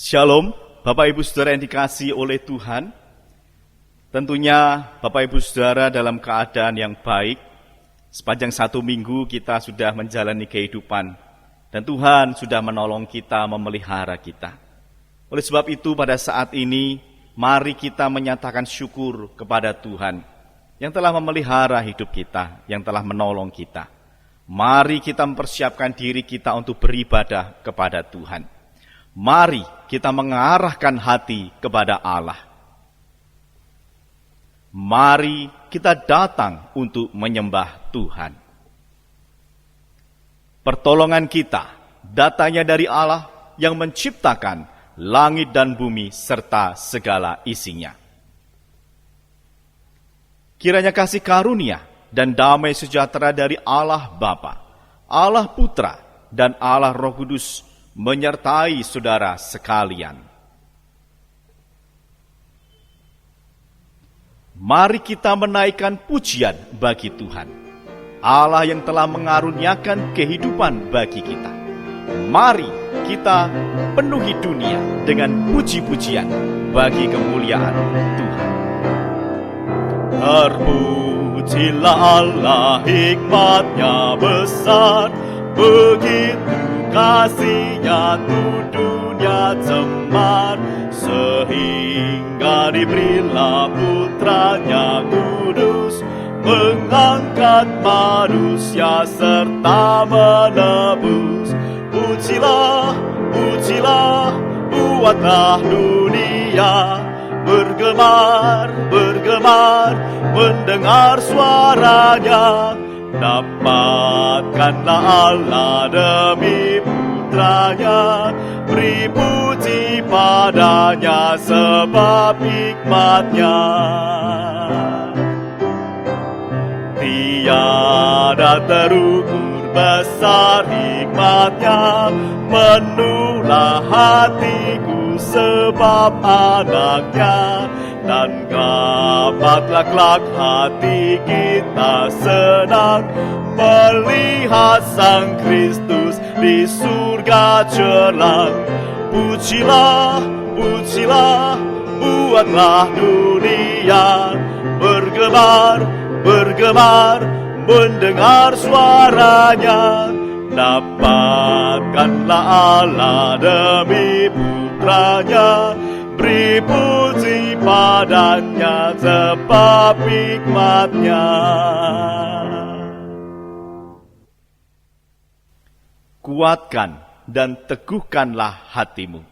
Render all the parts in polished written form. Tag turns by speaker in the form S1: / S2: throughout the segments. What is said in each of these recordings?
S1: Shalom, Bapak Ibu Saudara yang dikasihi oleh Tuhan. Tentunya Bapak Ibu Saudara dalam keadaan yang baik. Sepanjang 1 minggu kita sudah menjalani kehidupan. Dan Tuhan sudah menolong kita, memelihara kita. Oleh sebab itu pada saat ini, mari kita menyatakan syukur kepada Tuhan yang telah memelihara hidup kita, yang telah menolong kita. Mari kita mempersiapkan diri kita untuk beribadah kepada Tuhan. Mari kita mengarahkan hati kepada Allah. Mari kita datang untuk menyembah Tuhan. Pertolongan kita datangnya dari Allah yang menciptakan langit dan bumi serta segala isinya. Kiranya kasih karunia dan damai sejahtera dari Allah Bapa, Allah Putra, dan Allah Roh Kudus menyertai saudara sekalian. Mari kita menaikkan pujian bagi Tuhan, Allah yang telah mengaruniakan kehidupan bagi kita. Mari kita penuhi dunia dengan puji-pujian bagi kemuliaan Tuhan. Terpujilah Allah, hikmat-Nya besar, begitu kasih-Nya tuh dunia cemar, sehingga diberilah putra-Nya kudus, mengangkat manusia serta menebus. Pujilah, pujilah, buatlah dunia bergemar, bergemar, mendengar suaranya. Dapatkanlah Allah demi putranya, beri puji padanya sebab hikmat-Nya. Tiada terukur besar hikmat-Nya, penuhlah hatiku sebab anaknya. Dan dapatlah kelak hati kita senang, melihat Sang Kristus di surga celang. Pujilah, pujilah, buatlah dunia bergemar, bergemar, mendengar suaranya. Dapatkanlah Allah demi putranya, beri puji padanya sebab hikmat-Nya. Kuatkan dan teguhkanlah hatimu.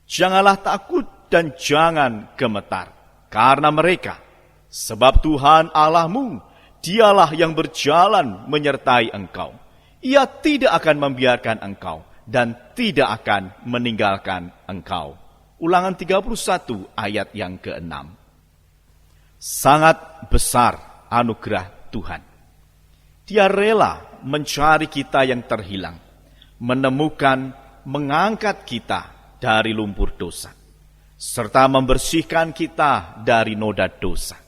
S1: Janganlah takut dan jangan gemetar karena mereka. Sebab Tuhan Allahmu, Dialah yang berjalan menyertai engkau. Ia tidak akan membiarkan engkau dan tidak akan meninggalkan engkau. Ulangan 31 ayat yang ke-6. Sangat besar anugerah Tuhan. Dia rela mencari kita yang terhilang, menemukan, mengangkat kita dari lumpur dosa, serta membersihkan kita dari noda dosa.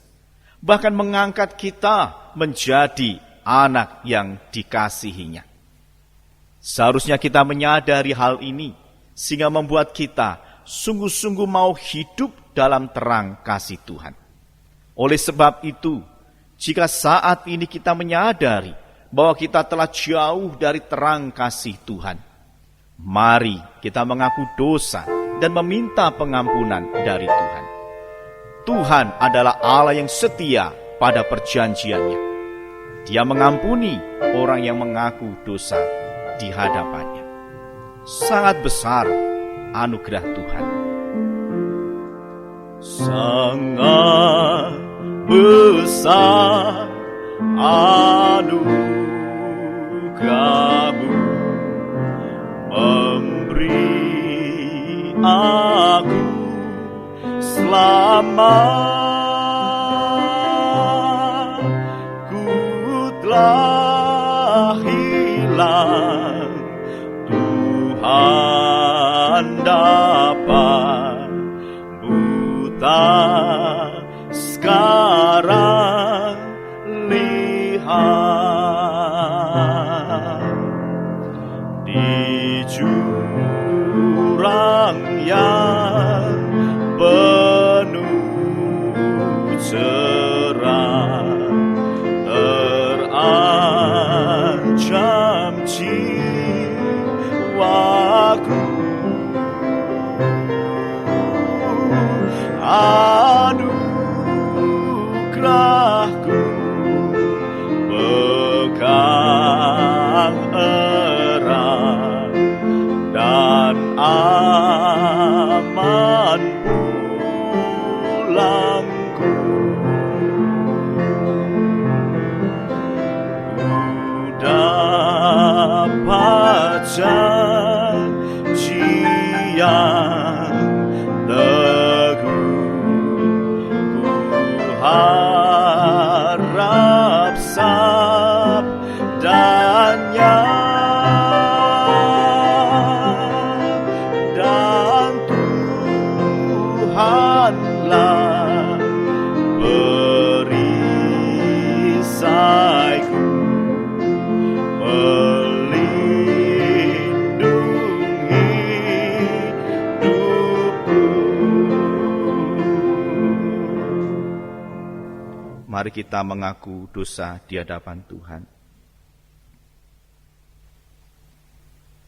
S1: Bahkan mengangkat kita menjadi anak yang dikasihinya. Seharusnya kita menyadari hal ini, sehingga membuat kita sungguh-sungguh mau hidup dalam terang kasih Tuhan. Oleh sebab itu, jika saat ini kita menyadari bahwa kita telah jauh dari terang kasih Tuhan, mari kita mengaku dosa dan meminta pengampunan dari Tuhan. Tuhan adalah Allah yang setia pada perjanjiannya. Dia mengampuni orang yang mengaku dosa di hadapannya. Sangat besar anugerah Tuhan. Sangat besar anugerah-Mu, memberi aku selamat. Ku telah hilang, Tuhan dapat buta, sekarang lihat di jurang yang Mari kita mengaku dosa di hadapan Tuhan.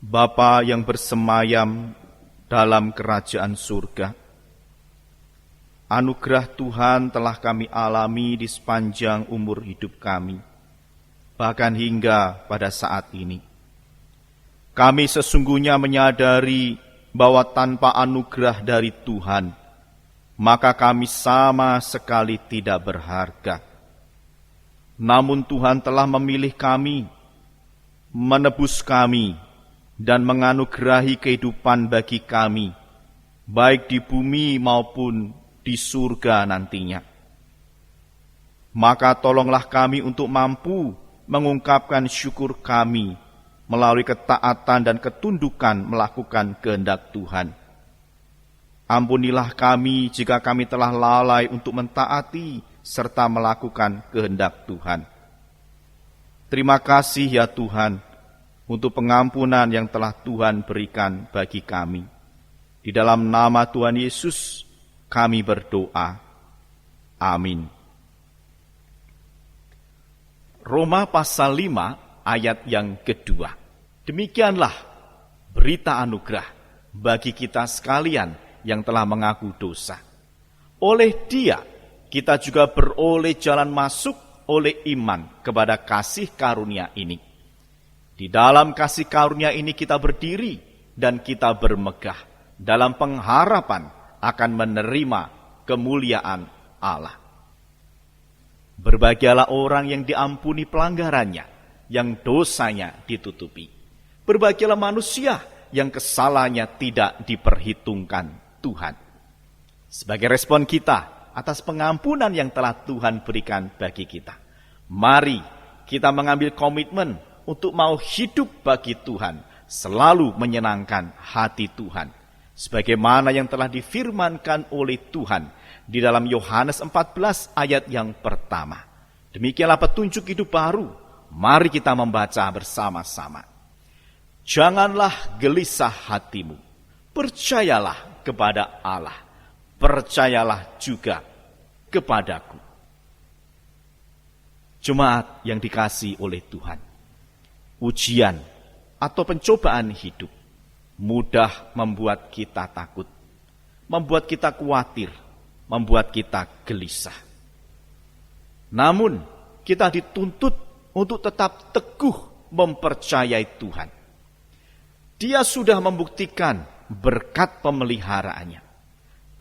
S1: Bapa yang bersemayam dalam kerajaan surga, anugerah Tuhan telah kami alami di sepanjang umur hidup kami, bahkan hingga pada saat ini. Kami sesungguhnya menyadari bahwa tanpa anugerah dari Tuhan, maka kami sama sekali tidak berharga. Namun Tuhan telah memilih kami, menebus kami, dan menganugerahi kehidupan bagi kami, baik di bumi maupun di surga nantinya. Maka tolonglah kami untuk mampu mengungkapkan syukur kami melalui ketaatan dan ketundukan melakukan kehendak Tuhan. Ampunilah kami jika kami telah lalai untuk mentaati serta melakukan kehendak Tuhan. Terima kasih ya Tuhan untuk pengampunan yang telah Tuhan berikan bagi kami. Di dalam nama Tuhan Yesus kami berdoa. Amin. Roma pasal 5 ayat yang kedua. Demikianlah berita anugerah bagi kita sekalian yang telah mengaku dosa. Oleh Dia, kita juga beroleh jalan masuk oleh iman kepada kasih karunia ini. Di dalam kasih karunia ini kita berdiri dan kita bermegah dalam pengharapan akan menerima kemuliaan Allah. Berbahagialah orang yang diampuni pelanggarannya, yang dosanya ditutupi. Berbahagialah manusia yang kesalahannya tidak diperhitungkan Tuhan. Sebagai respon kita atas pengampunan yang telah Tuhan berikan bagi kita, mari kita mengambil komitmen untuk mau hidup bagi Tuhan, selalu menyenangkan hati Tuhan, sebagaimana yang telah difirmankan oleh Tuhan di dalam Yohanes 14 ayat yang pertama. Demikianlah petunjuk hidup baru. Mari kita membaca bersama-sama. Janganlah gelisah hatimu, percayalah kepada Allah, percayalah juga kepadaku. Jemaat yang dikasihi oleh Tuhan, ujian atau pencobaan hidup mudah membuat kita takut, membuat kita khawatir, membuat kita gelisah. Namun, kita dituntut untuk tetap teguh mempercayai Tuhan. Dia sudah membuktikan berkat pemeliharaannya.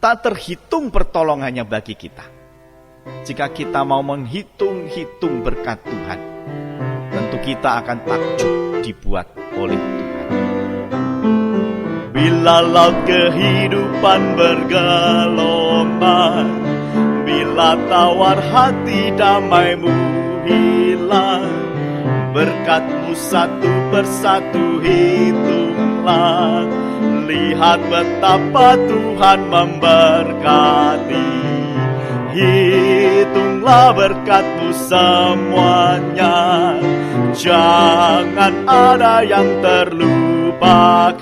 S1: Tak terhitung pertolongannya bagi kita. Jika kita mau menghitung-hitung berkat Tuhan, tentu kita akan takjub dibuat oleh Tuhan. Bila laut kehidupan bergelombang, bila tawar hati damaimu hilang, berkatmu satu persatu hitunglah, lihat betapa Tuhan memberkati. Hitunglah berkatmu semuanya, jangan ada yang terlupakan.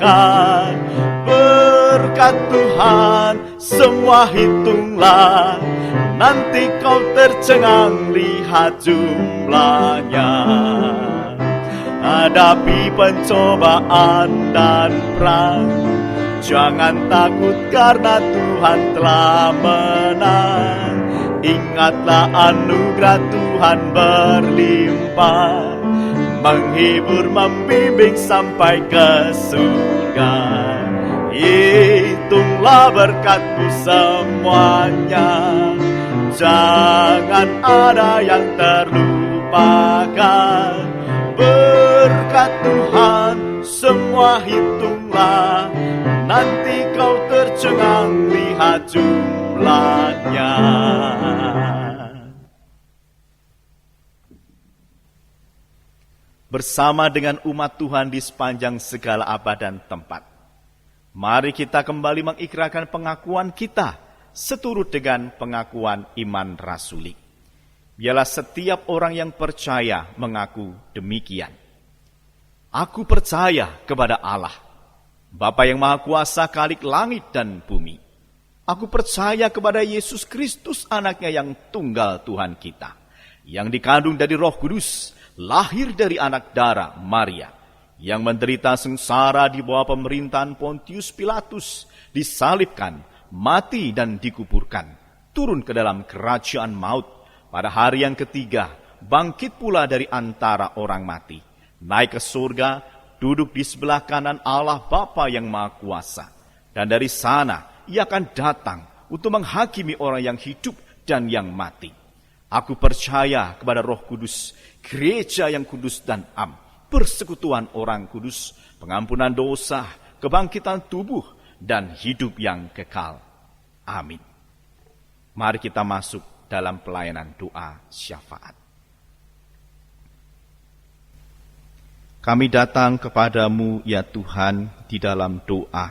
S1: Berkat Tuhan semua hitunglah, nanti kau tercengang lihat jumlahnya. Hadapi pencobaan dan perang, jangan takut karena Tuhan telah menang. Ingatlah anugerah Tuhan berlimpah, menghibur membimbing sampai ke surga. Hitunglah berkatmu semuanya, jangan ada yang terlupakan. Berkat Tuhan semua hitunglah, nanti kau tercengang lihat jumlahnya. Bersama dengan umat Tuhan di sepanjang segala abad dan tempat, mari kita kembali mengikrarkan pengakuan kita seturut dengan pengakuan iman rasuli. Biarlah setiap orang yang percaya mengaku demikian. Aku percaya kepada Allah, Bapa yang Maha Kuasa, Khalik langit dan bumi. Aku percaya kepada Yesus Kristus, anaknya yang tunggal Tuhan kita, yang dikandung dari Roh Kudus, lahir dari anak darah Maria, yang menderita sengsara di bawah pemerintahan Pontius Pilatus, disalibkan, mati dan dikuburkan, turun ke dalam kerajaan maut, pada hari yang ketiga bangkit pula dari antara orang mati, naik ke surga, duduk di sebelah kanan Allah Bapa yang Maha Kuasa, dan dari sana Ia akan datang untuk menghakimi orang yang hidup dan yang mati. Aku percaya kepada Roh Kudus, gereja yang kudus dan am, persekutuan orang kudus, pengampunan dosa, kebangkitan tubuh, dan hidup yang kekal. Amin. Mari kita masuk dalam pelayanan doa syafaat. Kami datang kepadamu ya Tuhan di dalam doa,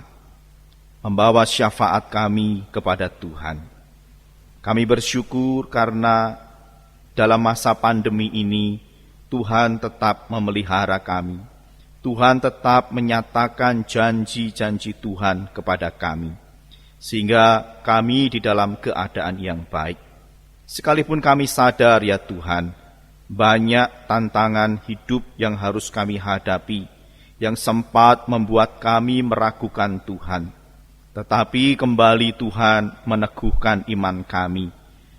S1: membawa syafaat kami kepada Tuhan. Kami bersyukur karena dalam masa pandemi ini, Tuhan tetap memelihara kami. Tuhan tetap menyatakan janji-janji Tuhan kepada kami, sehingga kami di dalam keadaan yang baik. Sekalipun kami sadar ya Tuhan, banyak tantangan hidup yang harus kami hadapi, yang sempat membuat kami meragukan Tuhan. Tetapi kembali Tuhan meneguhkan iman kami,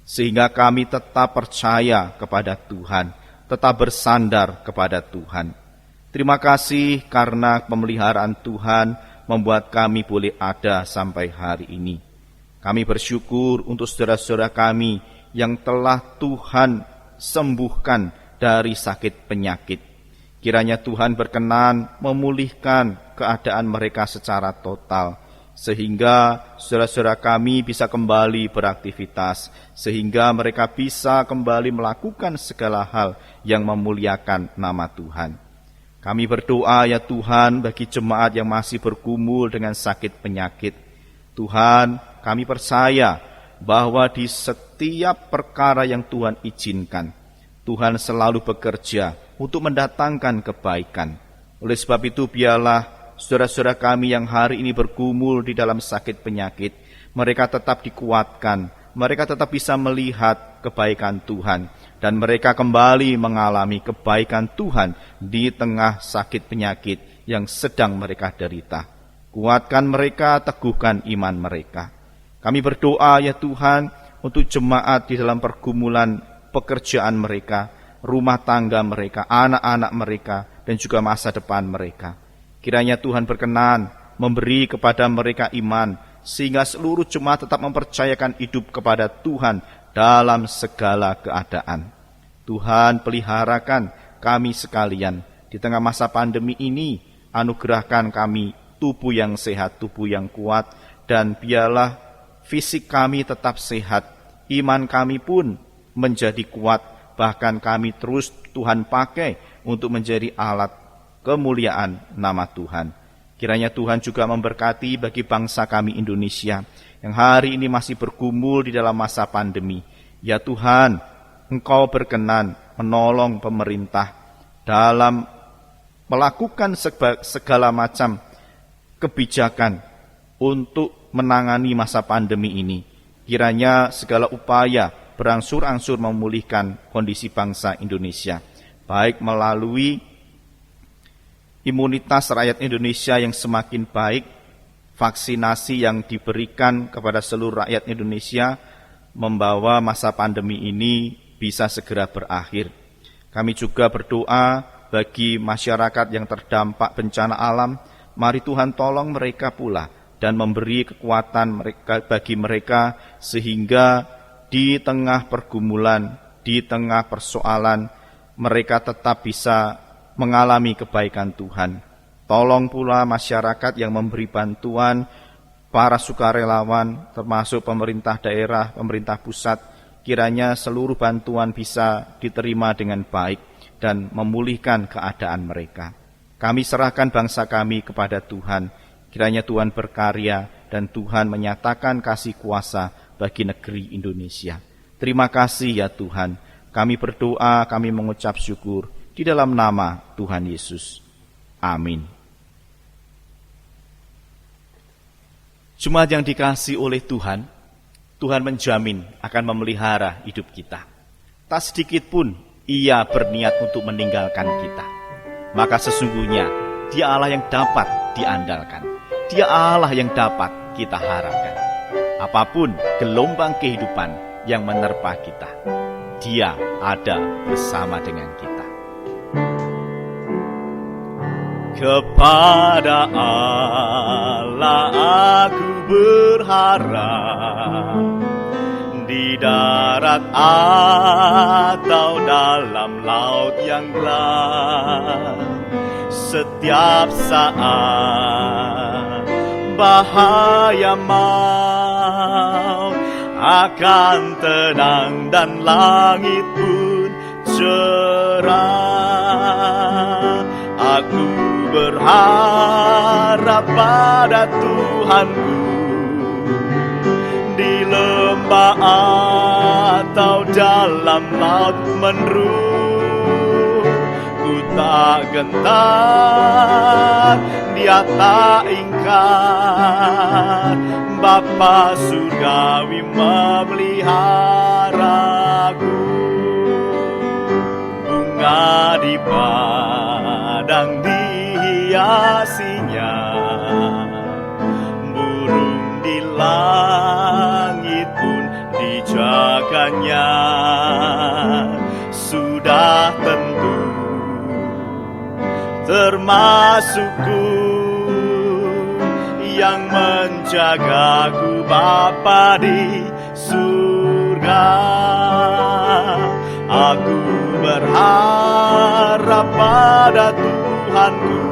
S1: sehingga kami tetap percaya kepada Tuhan, tetap bersandar kepada Tuhan. Terima kasih karena pemeliharaan Tuhan membuat kami boleh ada sampai hari ini. Kami bersyukur untuk saudara-saudara kami yang telah Tuhan sembuhkan dari sakit penyakit. Kiranya Tuhan berkenan memulihkan keadaan mereka secara total, sehingga saudara-saudara kami bisa kembali beraktivitas, sehingga mereka bisa kembali melakukan segala hal yang memuliakan nama Tuhan. Kami berdoa ya Tuhan bagi jemaat yang masih bergumul dengan sakit penyakit. Tuhan, kami percaya bahwa di setiap perkara yang Tuhan izinkan, Tuhan selalu bekerja untuk mendatangkan kebaikan. Oleh sebab itu biarlah saudara-saudara kami yang hari ini bergumul di dalam sakit penyakit, mereka tetap dikuatkan, mereka tetap bisa melihat kebaikan Tuhan, dan mereka kembali mengalami kebaikan Tuhan di tengah sakit penyakit yang sedang mereka derita. Kuatkan mereka, teguhkan iman mereka. Kami berdoa ya Tuhan untuk jemaat di dalam pergumulan pekerjaan mereka, rumah tangga mereka, anak-anak mereka, dan juga masa depan mereka. Kiranya Tuhan berkenan memberi kepada mereka iman, sehingga seluruh jemaat tetap mempercayakan hidup kepada Tuhan dalam segala keadaan. Tuhan, peliharakan kami sekalian di tengah masa pandemi ini. Anugerahkan kami tubuh yang sehat, tubuh yang kuat, dan biarlah fisik kami tetap sehat, iman kami pun menjadi kuat, bahkan kami terus Tuhan pakai untuk menjadi alat kemuliaan nama Tuhan. Kiranya Tuhan juga memberkati bagi bangsa kami Indonesia yang hari ini masih bergumul di dalam masa pandemi. Ya Tuhan, Engkau berkenan menolong pemerintah dalam melakukan segala macam kebijakan untuk menangani masa pandemi ini. Kiranya segala upaya berangsur-angsur memulihkan kondisi bangsa Indonesia, baik melalui imunitas rakyat Indonesia yang semakin baik, vaksinasi yang diberikan kepada seluruh rakyat Indonesia, membawa masa pandemi ini bisa segera berakhir. Kami juga berdoa bagi masyarakat yang terdampak bencana alam, mari Tuhan tolong mereka pula dan memberi kekuatan bagi mereka, sehingga di tengah pergumulan, di tengah persoalan, mereka tetap bisa mengalami kebaikan Tuhan. Tolong pula masyarakat yang memberi bantuan, para sukarelawan, termasuk pemerintah daerah, pemerintah pusat, kiranya seluruh bantuan bisa diterima dengan baik dan memulihkan keadaan mereka. Kami serahkan bangsa kami kepada Tuhan, kiranya Tuhan berkarya dan Tuhan menyatakan kasih kuasa bagi negeri Indonesia. Terima kasih ya Tuhan, kami berdoa, kami mengucap syukur, di dalam nama Tuhan Yesus. Amin. Jemaat yang dikasihi oleh Tuhan, Tuhan menjamin akan memelihara hidup kita. tak sedikit pun Ia berniat untuk meninggalkan kita. Maka sesungguhnya Dia Allah yang dapat diandalkan. Dia Allah yang dapat kita harapkan. Apapun gelombang kehidupan yang menerpa kita, Dia ada bersama dengan kita. Kepada Allah aku berharap, di darat atau dalam laut yang gelap. Setiap saat bahaya maut akan tenang dan langit pun cerah. Aku berharap pada Tuhanku, di lembah atau dalam laut meneruh. Ku tak gentar, Dia tak ingkar. Bapa surgawi memeliharaku. Bunga di padang dihiasinya, burung di langit pun dijaganya. Sudah tentu termasukku yang menjagaku Bapa di surga. Aku berharap pada Tuhanku,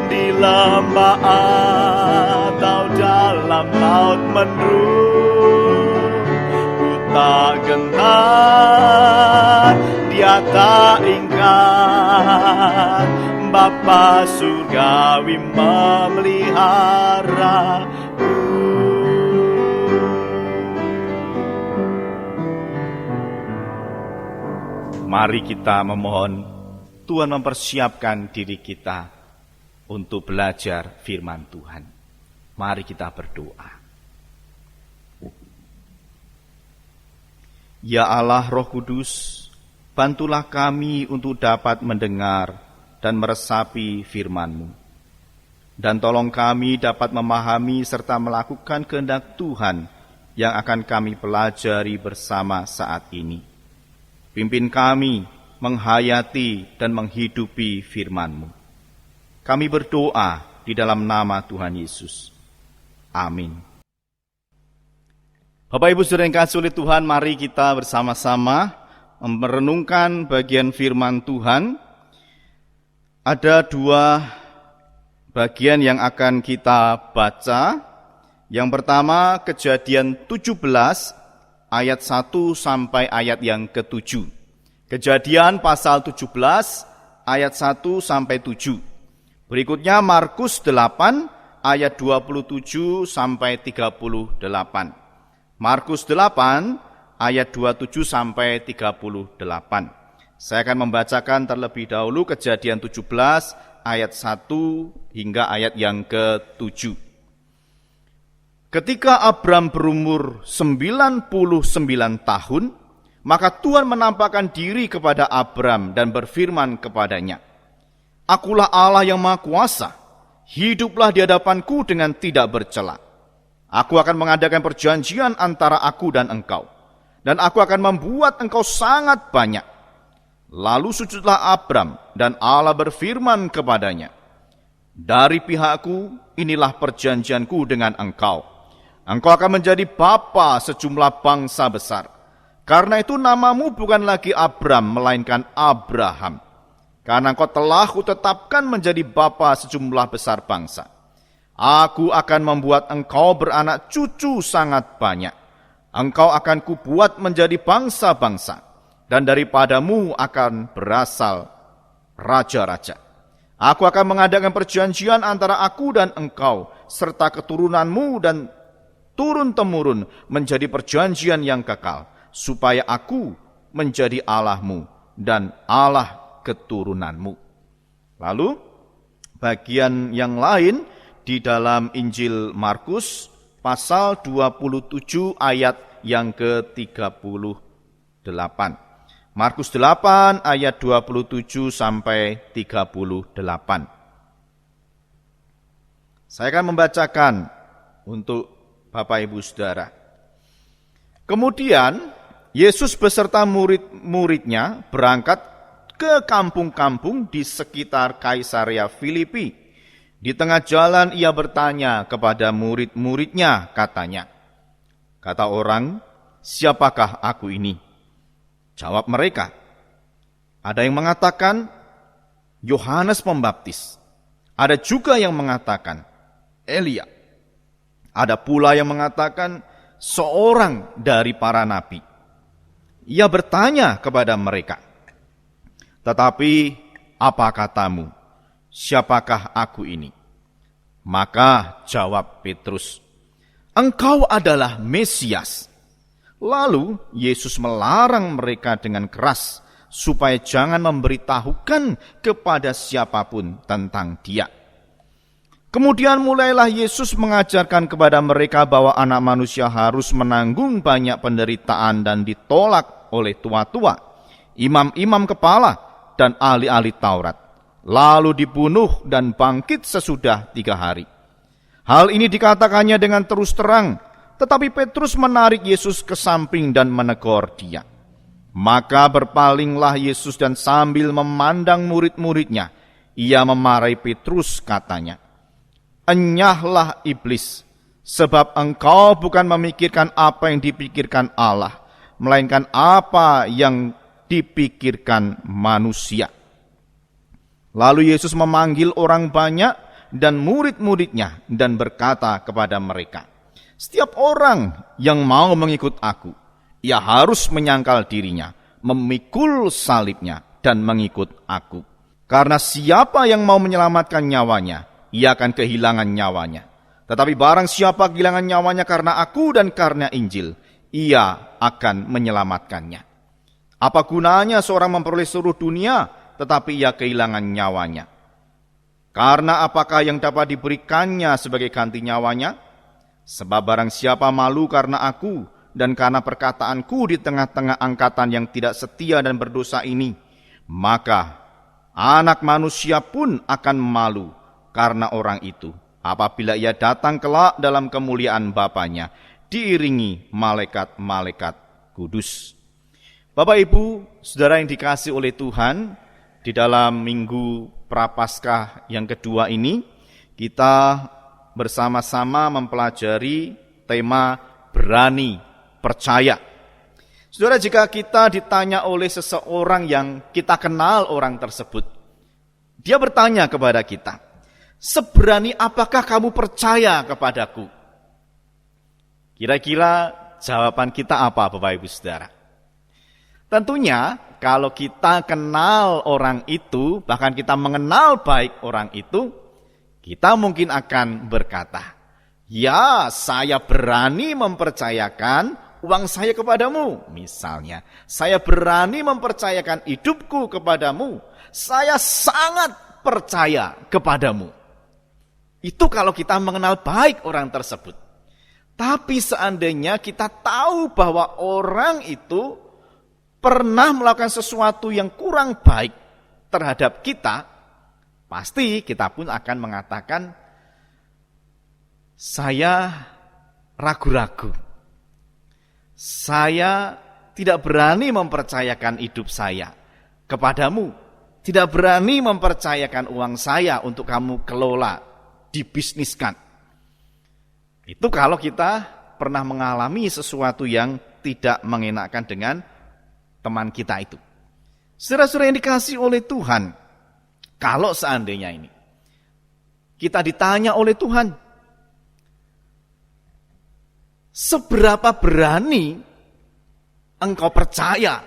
S1: di lembah atau dalam laut meneruh. Ku tak gentar, Dia tak ingkar. Bapa surgawi memeliharaku. Mari kita memohon Tuhan mempersiapkan diri kita untuk belajar firman Tuhan. Mari kita berdoa. Ya Allah Roh Kudus, bantulah kami untuk dapat mendengar dan meresapi firman-Mu. Dan tolong kami dapat memahami serta melakukan kehendak Tuhan yang akan kami pelajari bersama saat ini. Pimpin kami menghayati dan menghidupi firman-Mu. Kami berdoa di dalam nama Tuhan Yesus. Amin. Bapak Ibu Saudara yang kasih oleh Tuhan, mari kita bersama-sama merenungkan bagian firman Tuhan. Ada dua bagian yang akan kita baca. Yang pertama, Kejadian 17 ayat 1 sampai ayat yang ke-7. Kejadian pasal 17 ayat 1 sampai 7. Berikutnya Markus 8 ayat 27 sampai 38. Markus 8 ayat 27 sampai 38. Saya akan membacakan terlebih dahulu Kejadian 17 ayat 1 hingga ayat yang ke-7. Ketika Abram berumur 99 tahun, maka Tuhan menampakkan diri kepada Abram dan berfirman kepadanya, Akulah Allah yang Maha Kuasa, hiduplah di hadapanku dengan tidak bercela. Aku akan mengadakan perjanjian antara aku dan engkau, dan aku akan membuat engkau sangat banyak. Lalu sujudlah Abram, dan Allah berfirman kepadanya, Dari pihakku, inilah perjanjianku dengan engkau. Engkau akan menjadi bapa sejumlah bangsa besar. Karena itu namamu bukan lagi Abram, melainkan Abraham. Karena engkau telah kutetapkan menjadi bapa sejumlah besar bangsa. Aku akan membuat engkau beranak cucu sangat banyak. Engkau akan kubuat menjadi bangsa-bangsa, dan daripadamu akan berasal raja-raja. Aku akan mengadakan perjanjian antara aku dan engkau, serta keturunanmu dan turun-temurun menjadi perjanjian yang kekal, supaya aku menjadi Allahmu dan Allah keturunanmu. Lalu, bagian yang lain di dalam Injil Markus, pasal 27 ayat yang ke-34. Markus 8 ayat 27 sampai 38. Saya akan membacakan untuk Bapak Ibu Saudara. Kemudian Yesus beserta murid-muridnya berangkat ke kampung-kampung di sekitar Kaisarea Filipi. Di tengah jalan ia bertanya kepada murid-muridnya, katanya, kata orang, siapakah aku ini? Jawab mereka, ada yang mengatakan Yohanes Pembaptis, ada juga yang mengatakan Elia, ada pula yang mengatakan seorang dari para nabi. Ia bertanya kepada mereka, tetapi apa katamu? Siapakah aku ini? Maka jawab Petrus, engkau adalah Mesias. Lalu Yesus melarang mereka dengan keras supaya jangan memberitahukan kepada siapapun tentang Dia. Kemudian mulailah Yesus mengajarkan kepada mereka bahwa anak manusia harus menanggung banyak penderitaan dan ditolak oleh tua-tua, imam-imam kepala, dan ahli-ahli Taurat, lalu dibunuh dan bangkit sesudah 3 hari. Hal ini dikatakannya dengan terus terang, tetapi Petrus menarik Yesus ke samping dan menegur dia. Maka berpalinglah Yesus dan sambil memandang murid-muridnya, ia memarahi Petrus, katanya, enyahlah iblis, sebab engkau bukan memikirkan apa yang dipikirkan Allah, melainkan apa yang dipikirkan manusia. Lalu Yesus memanggil orang banyak dan murid-muridnya dan berkata kepada mereka, setiap orang yang mau mengikut aku, ia harus menyangkal dirinya, memikul salibnya, dan mengikut aku. Karena siapa yang mau menyelamatkan nyawanya, ia akan kehilangan nyawanya. Tetapi barang siapa kehilangan nyawanya karena aku dan karena Injil, ia akan menyelamatkannya. Apa gunanya seorang memperoleh seluruh dunia, tetapi ia kehilangan nyawanya? Karena apakah yang dapat diberikannya sebagai ganti nyawanya? Sebab barang siapa malu karena aku dan karena perkataanku di tengah-tengah angkatan yang tidak setia dan berdosa ini, maka anak manusia pun akan malu karena orang itu, apabila ia datang kelak dalam kemuliaan Bapanya, diiringi malaikat-malaikat kudus. Bapak Ibu, saudara yang dikasihi oleh Tuhan, di dalam minggu Prapaskah yang kedua ini, kita bersama-sama mempelajari tema berani percaya. Saudara, jika kita ditanya oleh seseorang yang kita kenal orang tersebut, dia bertanya kepada kita, seberani apakah kamu percaya kepadaku? Kira-kira jawaban kita apa, Bapak Ibu Saudara? Tentunya kalau kita kenal orang itu, bahkan kita mengenal baik orang itu, kita mungkin akan berkata, ya, saya berani mempercayakan uang saya kepadamu. Misalnya, saya berani mempercayakan hidupku kepadamu. Saya sangat percaya kepadamu. Itu kalau kita mengenal baik orang tersebut. Tapi seandainya kita tahu bahwa orang itu pernah melakukan sesuatu yang kurang baik terhadap kita, pasti kita pun akan mengatakan, saya ragu-ragu. Saya tidak berani mempercayakan hidup saya kepadamu. Tidak berani mempercayakan uang saya untuk kamu kelola, dibisniskan. Itu kalau kita pernah mengalami sesuatu yang tidak mengenakan dengan teman kita itu. Saudara-saudara yang dikasihi oleh Tuhan, kalau seandainya ini kita ditanya oleh Tuhan, seberapa berani engkau percaya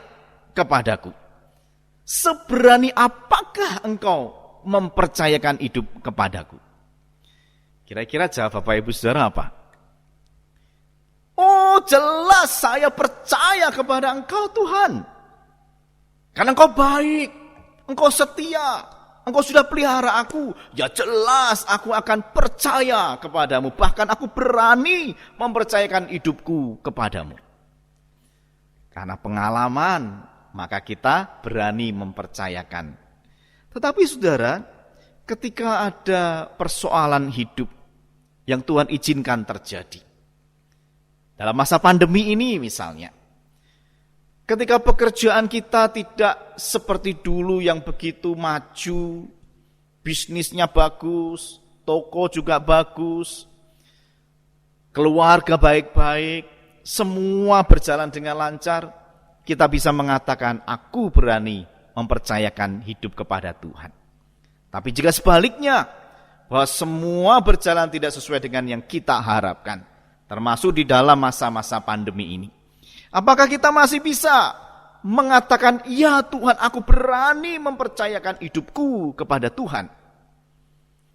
S1: kepadaku? Seberani apakah engkau mempercayakan hidup kepadaku? Kira-kira jawab Bapak Ibu Saudara apa? Oh, jelas saya percaya kepada engkau Tuhan. Karena engkau baik, engkau setia, engkau sudah pelihara aku. Ya jelas aku akan percaya kepadamu. Bahkan aku berani mempercayakan hidupku kepadamu. Karena pengalaman, maka kita berani mempercayakan. Tetapi saudara, ketika ada persoalan hidup yang Tuhan izinkan terjadi, dalam masa pandemi ini misalnya, ketika pekerjaan kita tidak seperti dulu yang begitu maju, bisnisnya bagus, toko juga bagus, keluarga baik-baik, semua berjalan dengan lancar, kita bisa mengatakan, aku berani mempercayakan hidup kepada Tuhan. Tapi jika sebaliknya, bahwa semua berjalan tidak sesuai dengan yang kita harapkan, termasuk di dalam masa-masa pandemi ini, apakah kita masih bisa mengatakan, ya Tuhan, aku berani mempercayakan hidupku kepada Tuhan?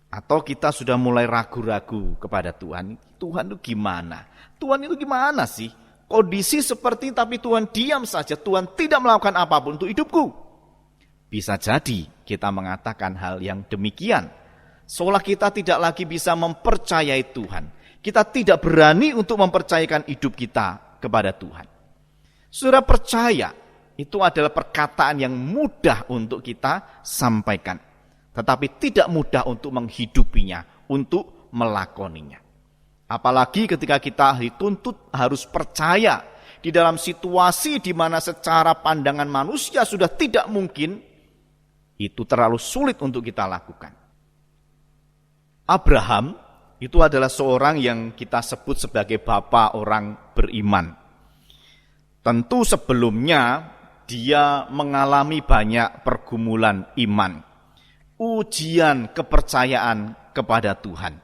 S1: Atau kita sudah mulai ragu-ragu kepada Tuhan? Tuhan itu gimana? Tuhan itu gimana sih? Kondisi seperti tapi Tuhan diam saja, Tuhan tidak melakukan apapun untuk hidupku. Bisa jadi kita mengatakan hal yang demikian, seolah kita tidak lagi bisa mempercayai Tuhan. Kita tidak berani untuk mempercayakan hidup kita kepada Tuhan. Saudara, percaya itu adalah perkataan yang mudah untuk kita sampaikan, tetapi tidak mudah untuk menghidupinya, untuk melakoninya. Apalagi ketika kita dituntut harus percaya di dalam situasi di mana secara pandangan manusia sudah tidak mungkin, itu terlalu sulit untuk kita lakukan. Abraham itu adalah seorang yang kita sebut sebagai bapa orang beriman. Tentu sebelumnya dia mengalami banyak pergumulan iman, ujian kepercayaan kepada Tuhan.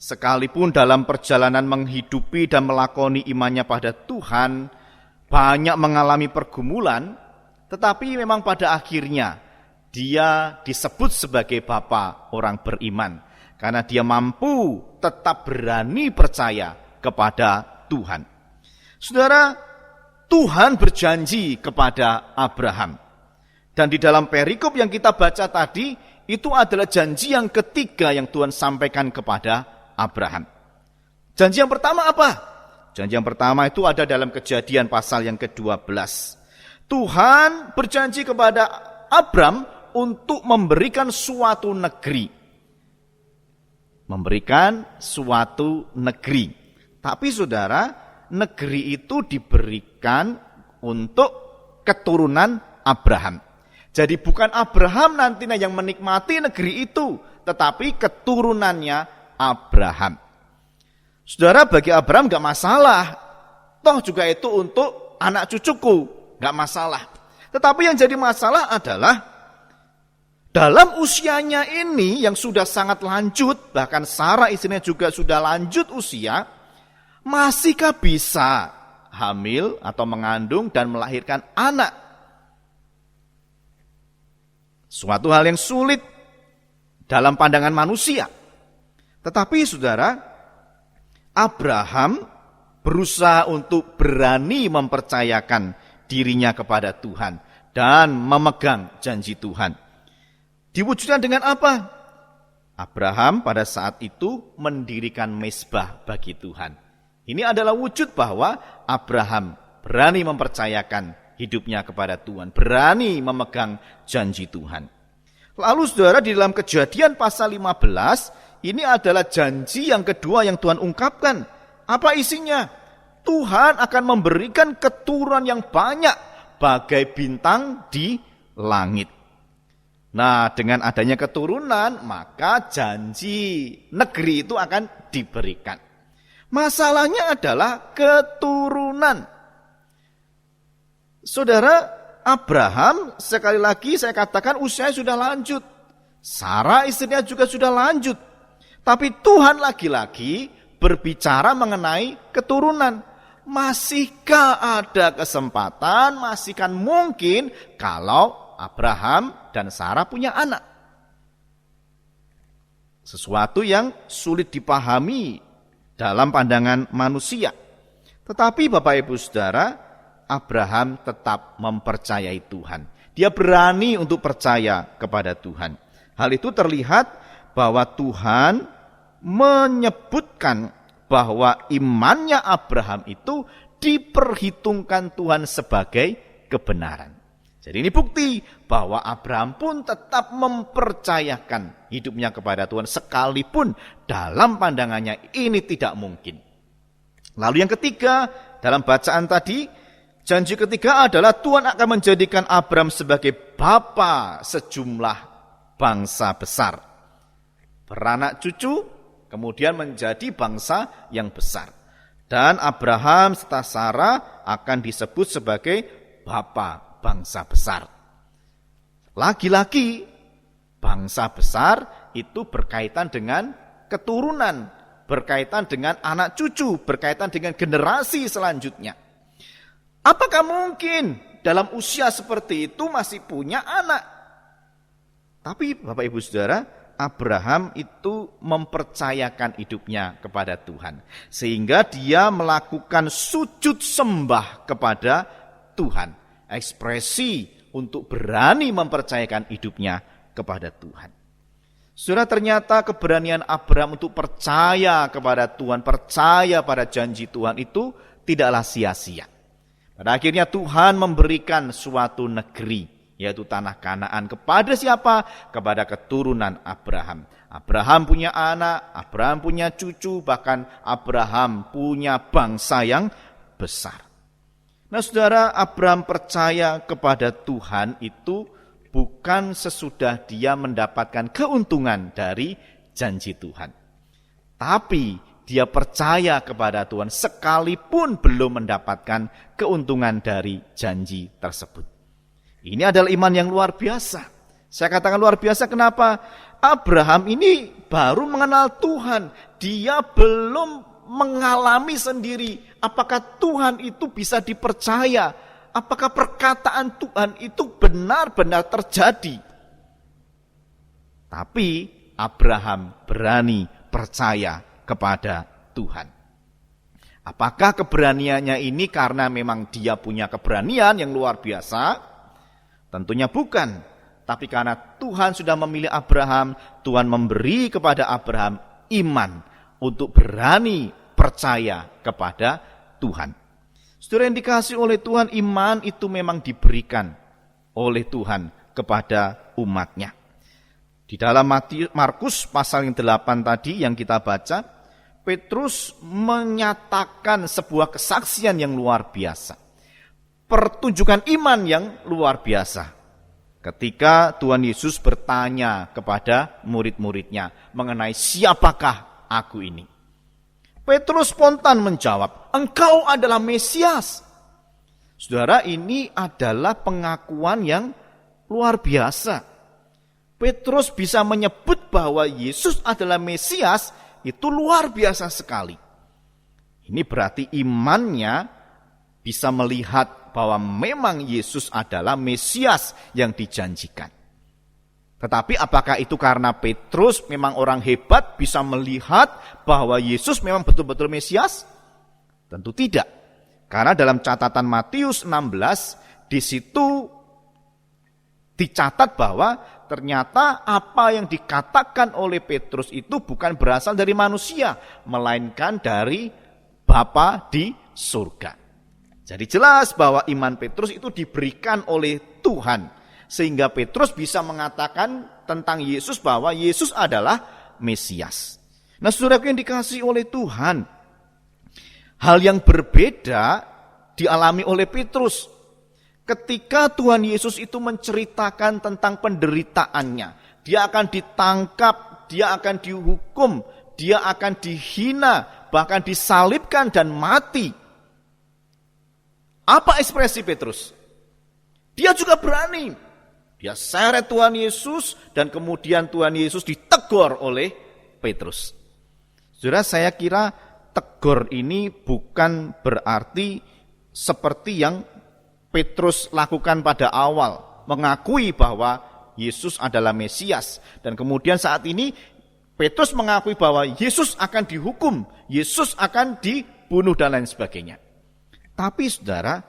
S1: Sekalipun dalam perjalanan menghidupi dan melakoni imannya pada Tuhan, banyak mengalami pergumulan, tetapi memang pada akhirnya dia disebut sebagai bapa orang beriman, karena dia mampu tetap berani percaya kepada Tuhan. Saudara, Tuhan berjanji kepada Abraham. Dan di dalam perikop yang kita baca tadi, itu adalah janji yang ketiga yang Tuhan sampaikan kepada Abraham. Janji yang pertama apa? Janji yang pertama itu ada dalam Kejadian pasal yang ke-12. Tuhan berjanji kepada Abram untuk memberikan suatu negeri. Memberikan suatu negeri. Tapi saudara, negeri itu diberikan untuk keturunan Abraham. Jadi bukan Abraham nantinya yang menikmati negeri itu, tetapi keturunannya Abraham. Saudara, bagi Abraham gak masalah. Toh juga itu untuk anak cucuku, gak masalah. Tetapi yang jadi masalah adalah dalam usianya ini yang sudah sangat lanjut, bahkan Sarah istrinya juga sudah lanjut usia, masihkah bisa hamil atau mengandung dan melahirkan anak? Suatu hal yang sulit dalam pandangan manusia. Tetapi saudara, Abraham berusaha untuk berani mempercayakan dirinya kepada Tuhan dan memegang janji Tuhan. Diwujudkan dengan apa? Abraham pada saat itu mendirikan mezbah bagi Tuhan. Ini adalah wujud bahwa Abraham berani mempercayakan hidupnya kepada Tuhan, berani memegang janji Tuhan. Lalu saudara, di dalam Kejadian pasal 15, ini adalah janji yang kedua yang Tuhan ungkapkan. Apa isinya? Tuhan akan memberikan keturunan yang banyak bagai bintang di langit. Nah, dengan adanya keturunan, maka janji negeri itu akan diberikan. Masalahnya adalah keturunan. Saudara, Abraham sekali lagi saya katakan usianya sudah lanjut. Sarah istrinya juga sudah lanjut. Tapi Tuhan lagi-lagi berbicara mengenai keturunan. Masihkah ada kesempatan, masihkan mungkin kalau Abraham dan Sarah punya anak? Sesuatu yang sulit dipahami dalam pandangan manusia. Tetapi Bapak Ibu Saudara, Abraham tetap mempercayai Tuhan. Dia berani untuk percaya kepada Tuhan. Hal itu terlihat bahwa Tuhan menyebutkan bahwa imannya Abraham itu diperhitungkan Tuhan sebagai kebenaran. Jadi ini bukti bahwa Abraham pun tetap mempercayakan hidupnya kepada Tuhan sekalipun dalam pandangannya ini tidak mungkin. Lalu yang ketiga, dalam bacaan tadi, janji ketiga adalah Tuhan akan menjadikan Abraham sebagai bapa sejumlah bangsa besar. Beranak cucu, kemudian menjadi bangsa yang besar. Dan Abraham serta Sarah akan disebut sebagai bapa bangsa besar. Lagi-lagi bangsa besar itu berkaitan dengan keturunan, berkaitan dengan anak cucu, berkaitan dengan generasi selanjutnya. Apakah mungkin dalam usia seperti itu masih punya anak? Tapi Bapak Ibu Saudara, Abraham itu mempercayakan hidupnya kepada Tuhan. Sehingga dia melakukan sujud sembah kepada Tuhan. Ekspresi untuk berani mempercayakan hidupnya kepada Tuhan. Saudara, ternyata keberanian Abraham untuk percaya kepada Tuhan, percaya pada janji Tuhan itu tidaklah sia-sia. Pada akhirnya Tuhan memberikan suatu negeri, yaitu tanah Kanaan, kepada siapa? Kepada keturunan Abraham. Abraham punya anak, Abraham punya cucu, bahkan Abraham punya bangsa yang besar. Nah saudara, Abraham percaya kepada Tuhan itu bukan sesudah dia mendapatkan keuntungan dari janji Tuhan. Tapi dia percaya kepada Tuhan sekalipun belum mendapatkan keuntungan dari janji tersebut. Ini adalah iman yang luar biasa. Saya katakan luar biasa kenapa? Abraham ini baru mengenal Tuhan. Dia belum mengalami sendiri apakah Tuhan itu bisa dipercaya, apakah perkataan Tuhan itu benar-benar terjadi. Tapi Abraham berani percaya kepada Tuhan. Apakah keberaniannya ini karena memang dia punya keberanian yang luar biasa? Tentunya bukan. Tapi karena Tuhan sudah memilih Abraham, Tuhan memberi kepada Abraham iman untuk berani percaya kepada Tuhan. Saudara yang dikasihi oleh Tuhan, iman itu memang diberikan oleh Tuhan kepada umatnya. Di dalam Markus pasal yang 8 tadi yang kita baca, Petrus menyatakan sebuah kesaksian yang luar biasa. Pertunjukan iman yang luar biasa. Ketika Tuhan Yesus bertanya kepada murid-muridnya mengenai siapakah aku ini. Petrus spontan menjawab, engkau adalah Mesias. Saudara, ini adalah pengakuan yang luar biasa. Petrus bisa menyebut bahwa Yesus adalah Mesias, itu luar biasa sekali. Ini berarti imannya bisa melihat bahwa memang Yesus adalah Mesias yang dijanjikan. Tetapi apakah itu karena Petrus memang orang hebat bisa melihat bahwa Yesus memang betul-betul Mesias? Tentu tidak. Karena dalam catatan Matius 16 di situ dicatat bahwa ternyata apa yang dikatakan oleh Petrus itu bukan berasal dari manusia, melainkan dari Bapa di surga. Jadi jelas bahwa iman Petrus itu diberikan oleh Tuhan. Sehingga Petrus bisa mengatakan tentang Yesus bahwa Yesus adalah Mesias. Nah saudaraku yang dikasihi oleh Tuhan, hal yang berbeda dialami oleh Petrus. Ketika Tuhan Yesus itu menceritakan tentang penderitaannya, dia akan ditangkap, dia akan dihukum, dia akan dihina, bahkan disalibkan dan mati. Apa ekspresi Petrus? Dia juga berani. Dia seret Tuhan Yesus dan kemudian Tuhan Yesus ditegur oleh Petrus. Saudara, saya kira tegur ini bukan berarti seperti yang Petrus lakukan pada awal, mengakui bahwa Yesus adalah Mesias. Dan kemudian saat ini Petrus mengakui bahwa Yesus akan dihukum, Yesus akan dibunuh dan lain sebagainya. Tapi saudara,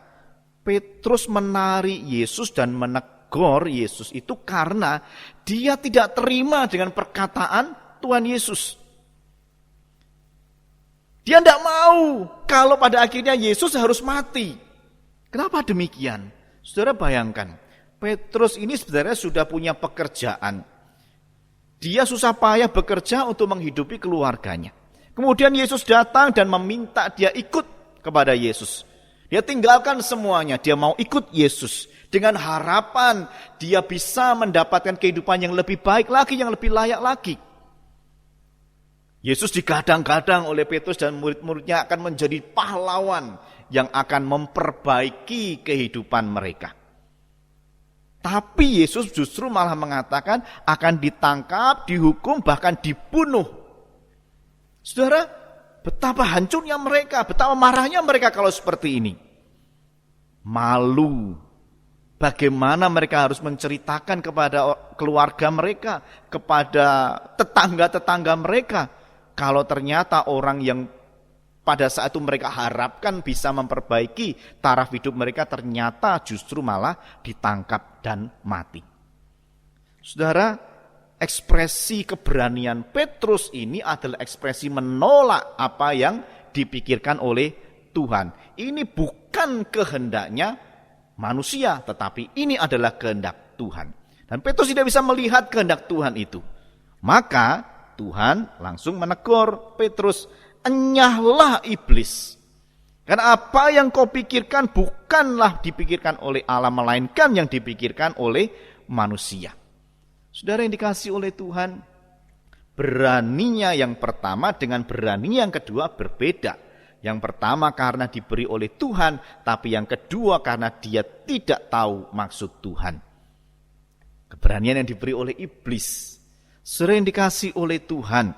S1: Petrus menarik Yesus dan menegur Yesus itu karena dia tidak terima dengan perkataan Tuhan Yesus. Dia tidak mau kalau pada akhirnya Yesus harus mati. Kenapa demikian? Saudara bayangkan, Petrus ini sebenarnya sudah punya pekerjaan. Dia susah payah bekerja untuk menghidupi keluarganya. Kemudian Yesus datang dan meminta dia ikut kepada Yesus. Dia tinggalkan semuanya, dia mau ikut Yesus. Dengan harapan dia bisa mendapatkan kehidupan yang lebih baik lagi, yang lebih layak lagi. Yesus digadang-gadang oleh Petrus dan murid-muridnya akan menjadi pahlawan yang akan memperbaiki kehidupan mereka. Tapi Yesus justru malah mengatakan akan ditangkap, dihukum, bahkan dibunuh. Saudara, betapa hancurnya mereka, betapa marahnya mereka kalau seperti ini. Malu. Bagaimana mereka harus menceritakan kepada keluarga mereka, kepada tetangga-tetangga mereka, kalau ternyata orang yang pada saat itu mereka harapkan bisa memperbaiki taraf hidup mereka ternyata justru malah ditangkap dan mati. Saudara, ekspresi keberanian Petrus ini adalah ekspresi menolak apa yang dipikirkan oleh Tuhan. Ini bukan kehendaknya manusia, tetapi ini adalah kehendak Tuhan. Dan Petrus tidak bisa melihat kehendak Tuhan itu. Maka Tuhan langsung menegur Petrus, enyahlah iblis. Karena apa yang kau pikirkan bukanlah dipikirkan oleh Allah, melainkan yang dipikirkan oleh manusia. Saudara yang dikasihi oleh Tuhan, beraninya yang pertama dengan beraninya yang kedua berbeda. Yang pertama karena diberi oleh Tuhan, tapi yang kedua karena dia tidak tahu maksud Tuhan. Keberanian yang diberi oleh iblis. Saudara yang dikasihi oleh Tuhan,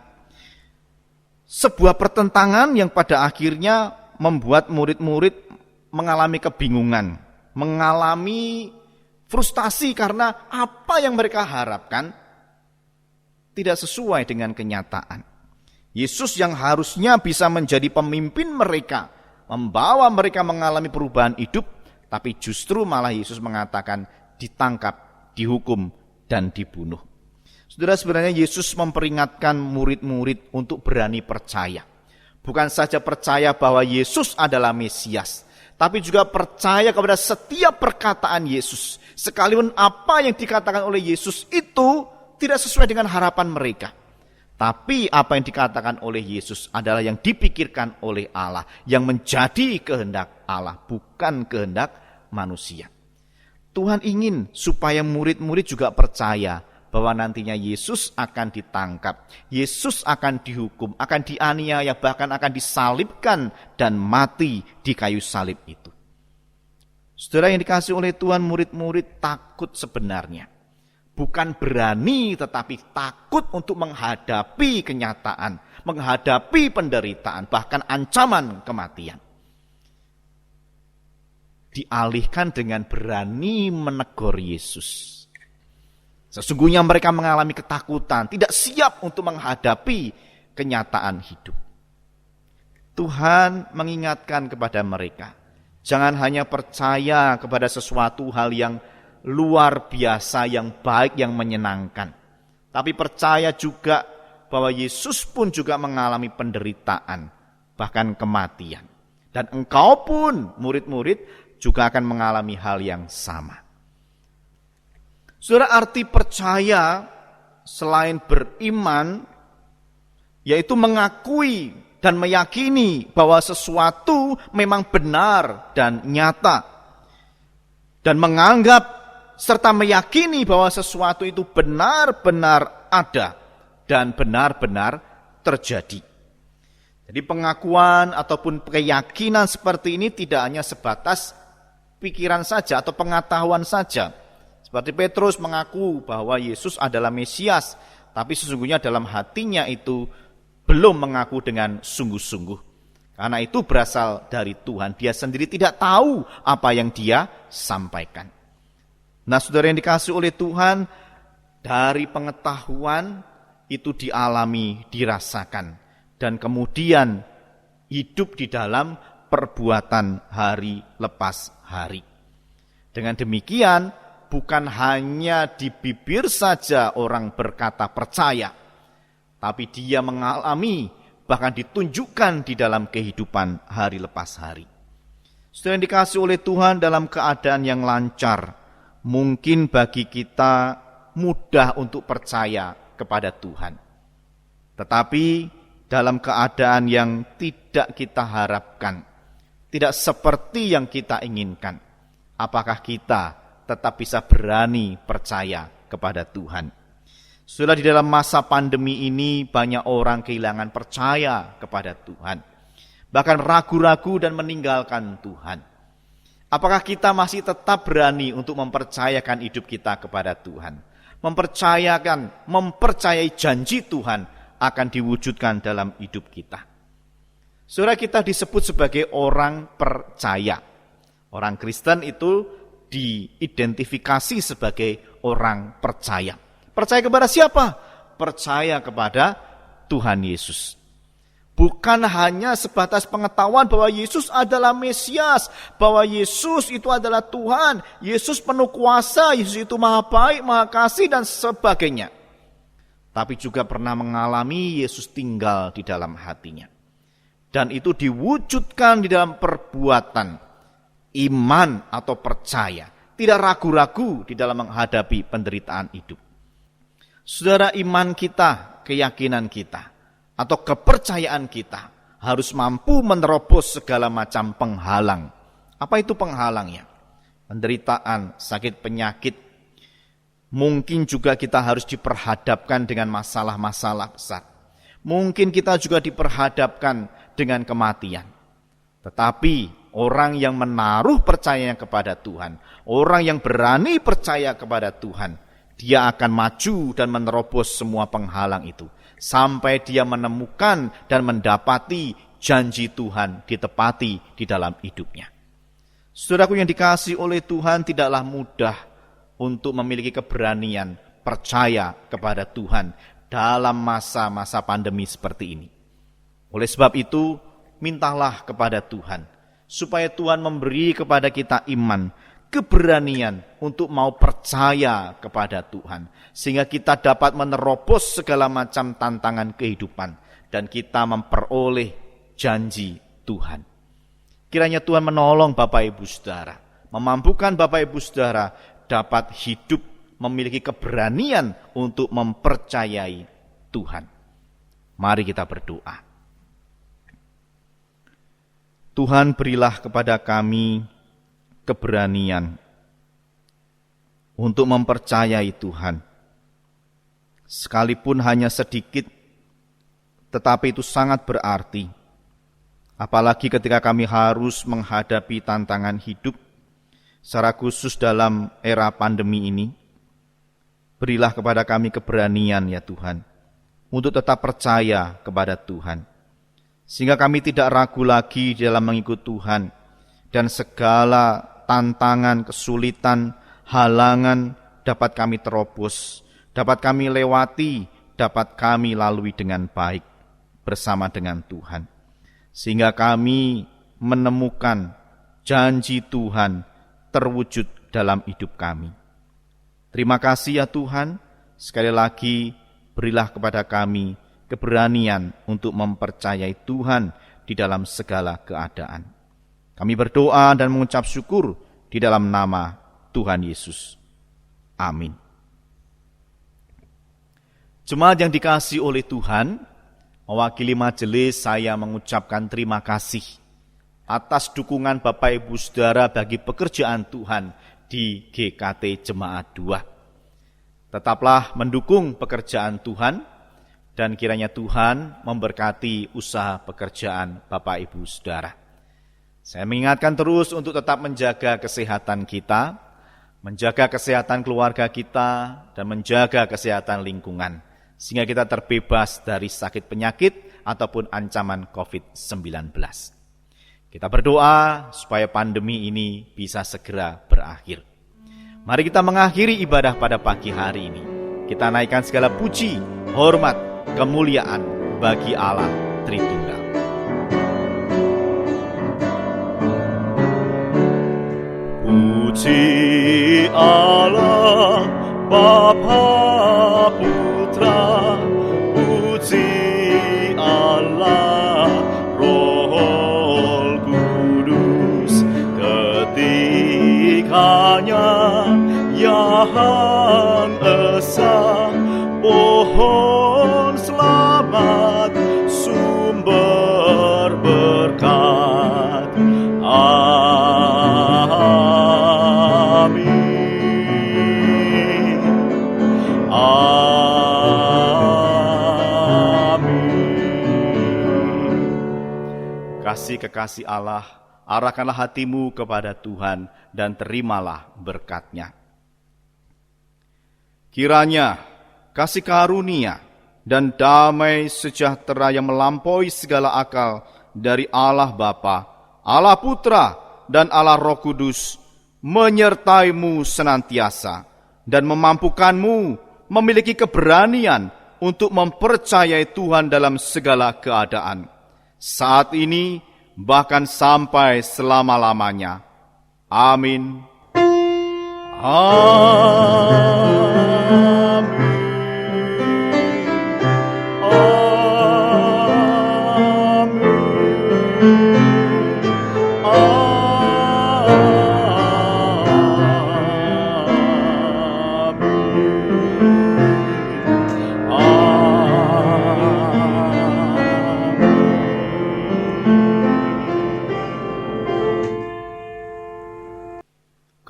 S1: sebuah pertentangan yang pada akhirnya membuat murid-murid mengalami kebingungan, mengalami frustasi karena apa yang mereka harapkan tidak sesuai dengan kenyataan. Yesus yang harusnya bisa menjadi pemimpin mereka, membawa mereka mengalami perubahan hidup, tapi justru malah Yesus mengatakan ditangkap, dihukum, dan dibunuh. Saudara, sebenarnya Yesus memperingatkan murid-murid untuk berani percaya. Bukan saja percaya bahwa Yesus adalah Mesias, tapi juga percaya kepada setiap perkataan Yesus. Sekalipun apa yang dikatakan oleh Yesus itu tidak sesuai dengan harapan mereka. Tapi apa yang dikatakan oleh Yesus adalah yang dipikirkan oleh Allah, yang menjadi kehendak Allah, bukan kehendak manusia. Tuhan ingin supaya murid-murid juga percaya bahwa nantinya Yesus akan ditangkap, Yesus akan dihukum, akan dianiaya, bahkan akan disalibkan dan mati di kayu salib itu. Saudara yang dikasihi oleh Tuhan, murid-murid takut sebenarnya. Bukan berani tetapi takut untuk menghadapi kenyataan, menghadapi penderitaan, bahkan ancaman kematian. Dialihkan dengan berani menegur Yesus. Sesungguhnya mereka mengalami ketakutan, tidak siap untuk menghadapi kenyataan hidup. Tuhan mengingatkan kepada mereka, jangan hanya percaya kepada sesuatu hal yang luar biasa, yang baik, yang menyenangkan. Tapi percaya juga bahwa Yesus pun juga mengalami penderitaan, bahkan kematian. Dan engkau pun, murid-murid, juga akan mengalami hal yang sama. Saudara, arti percaya selain beriman, yaitu mengakui dan meyakini bahwa sesuatu memang benar dan nyata. Dan menganggap serta meyakini bahwa sesuatu itu benar-benar ada dan benar-benar terjadi. Jadi pengakuan ataupun keyakinan seperti ini tidak hanya sebatas pikiran saja atau pengetahuan saja. Seperti Petrus mengaku bahwa Yesus adalah Mesias, tapi sesungguhnya dalam hatinya itu belum mengaku dengan sungguh-sungguh. Karena itu berasal dari Tuhan. Dia sendiri tidak tahu apa yang dia sampaikan. Nah, saudara yang dikasihi oleh Tuhan, dari pengetahuan itu dialami, dirasakan, dan kemudian hidup di dalam perbuatan hari lepas hari. Dengan demikian, bukan hanya di bibir saja orang berkata percaya, tapi dia mengalami bahkan ditunjukkan di dalam kehidupan hari lepas hari. Saudara yang dikasihi oleh Tuhan, dalam keadaan yang lancar, mungkin bagi kita mudah untuk percaya kepada Tuhan. Tetapi dalam keadaan yang tidak kita harapkan, tidak seperti yang kita inginkan, apakah kita tetap bisa berani percaya kepada Tuhan? Sudah di dalam masa pandemi ini banyak orang kehilangan percaya kepada Tuhan, bahkan ragu-ragu dan meninggalkan Tuhan. Apakah kita masih tetap berani untuk mempercayakan hidup kita kepada Tuhan? Mempercayai janji Tuhan akan diwujudkan dalam hidup kita. Saudara, kita disebut sebagai orang percaya. Orang Kristen itu diidentifikasi sebagai orang percaya. Percaya kepada siapa? Percaya kepada Tuhan Yesus. Bukan hanya sebatas pengetahuan bahwa Yesus adalah Mesias, bahwa Yesus itu adalah Tuhan, Yesus penuh kuasa, Yesus itu maha baik, maha kasih, dan sebagainya. Tapi juga pernah mengalami Yesus tinggal di dalam hatinya. Dan itu diwujudkan di dalam perbuatan iman atau percaya. Tidak ragu-ragu di dalam menghadapi penderitaan hidup. Saudara, iman kita, keyakinan kita, atau kepercayaan kita harus mampu menerobos segala macam penghalang. Apa itu penghalangnya? Penderitaan, sakit penyakit. Mungkin juga kita harus diperhadapkan dengan masalah-masalah besar. Mungkin kita juga diperhadapkan dengan kematian. Tetapi orang yang menaruh percayanya kepada Tuhan, orang yang berani percaya kepada Tuhan, dia akan maju dan menerobos semua penghalang itu. Sampai dia menemukan dan mendapati janji Tuhan ditepati di dalam hidupnya. Saudaraku yang dikasihi oleh Tuhan, tidaklah mudah untuk memiliki keberanian percaya kepada Tuhan dalam masa-masa pandemi seperti ini. Oleh sebab itu, mintalah kepada Tuhan, supaya Tuhan memberi kepada kita iman, keberanian untuk mau percaya kepada Tuhan, sehingga kita dapat menerobos segala macam tantangan kehidupan dan kita memperoleh janji Tuhan. Kiranya Tuhan menolong Bapak Ibu Saudara, memampukan Bapak Ibu Saudara dapat hidup memiliki keberanian untuk mempercayai Tuhan. Mari kita berdoa. Tuhan, berilah kepada kami keberanian untuk mempercayai Tuhan. Sekalipun hanya sedikit, tetapi itu sangat berarti. Apalagi ketika kami harus menghadapi tantangan hidup, secara khusus dalam era pandemi ini. Berilah kepada kami keberanian ya Tuhan, untuk tetap percaya kepada Tuhan. Sehingga kami tidak ragu lagi dalam mengikut Tuhan, dan segala tantangan, kesulitan, halangan dapat kami terobos, dapat kami lewati, dapat kami lalui dengan baik bersama dengan Tuhan. Sehingga kami menemukan janji Tuhan terwujud dalam hidup kami. Terima kasih ya Tuhan, sekali lagi berilah kepada kami keberanian untuk mempercayai Tuhan di dalam segala keadaan. Kami berdoa dan mengucap syukur di dalam nama Tuhan Yesus. Amin. Jemaat yang dikasihi oleh Tuhan, mewakili majelis saya mengucapkan terima kasih atas dukungan Bapak Ibu Saudara bagi pekerjaan Tuhan di GKT Jemaat 2. Tetaplah mendukung pekerjaan Tuhan, dan kiranya Tuhan memberkati usaha pekerjaan Bapak Ibu Saudara. Saya mengingatkan terus untuk tetap menjaga kesehatan kita, menjaga kesehatan keluarga kita, dan menjaga kesehatan lingkungan, sehingga kita terbebas dari sakit penyakit ataupun ancaman COVID-19. Kita berdoa supaya pandemi ini bisa segera berakhir. Mari kita mengakhiri ibadah pada pagi hari ini. Kita naikkan segala puji, hormat, kemuliaan bagi Allah Tritunggal. Puji Allah Bapa Putra, puji Allah yang esa, pohon selamat, sumber berkat. Amin. Amin. Kasih kekasih Allah, arahkanlah hatimu kepada Tuhan dan terimalah berkat-Nya. Kiranya kasih karunia dan damai sejahtera yang melampaui segala akal dari Allah Bapa, Allah Putra, dan Allah Roh Kudus menyertaimu senantiasa dan memampukanmu memiliki keberanian untuk mempercayai Tuhan dalam segala keadaan, saat ini bahkan sampai selama-lamanya. Amin.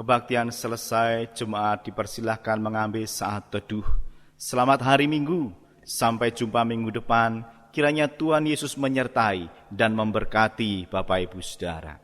S1: Kebaktian selesai, jemaat dipersilahkan mengambil saat teduh. Selamat hari Minggu, sampai jumpa minggu depan. Kiranya Tuhan Yesus menyertai dan memberkati Bapak Ibu Saudara.